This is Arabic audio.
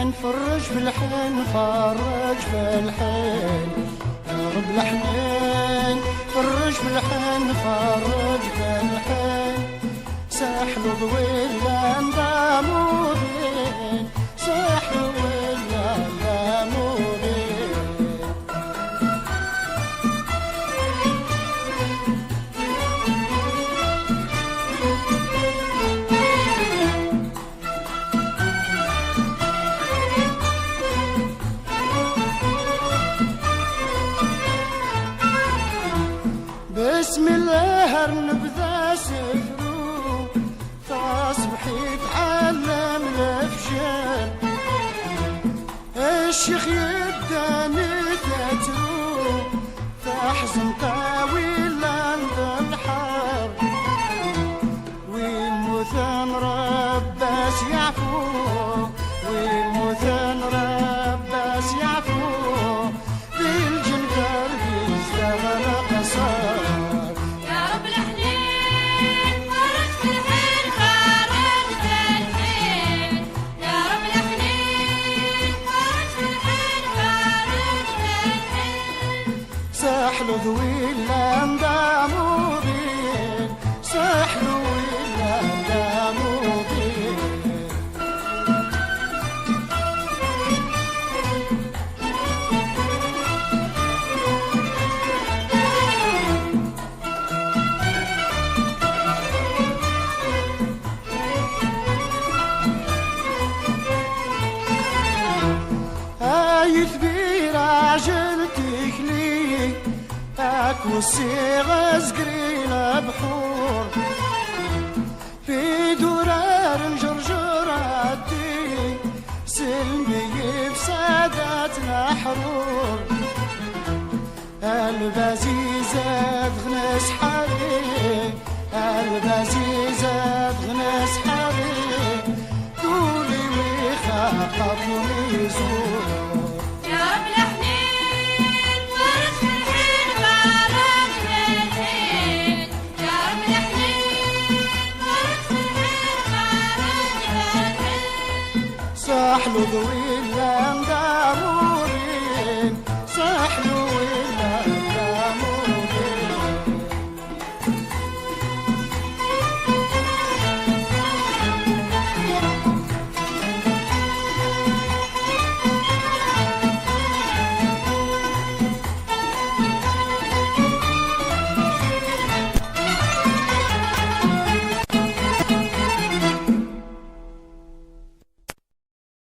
الحين فرج في الحين فرج في الحين يا رب الحنين فرج في الحين فرج في الحين ساحل ضويل اندامودين ساحل ضويل اندامودين بسم الله نبذا سفرو تصبح يتعلم الافشال الشيخ يداني تترو تحزن طاويل عند الحار والمثان رباس يعفو والمثان رباس يعفو بالجنكر يزدغل قصار ساحلو ذويل اندامودين ساحلو ذويل اندامودين يثبير عجلتك لي اكو الصيغة زقري بحور في درار جرجراتي سلمي بساداتنا حرور البزيزة غنس حري البزيزة غنس حري قولي ويخاف ويزور ساحلو ذويل اندامودين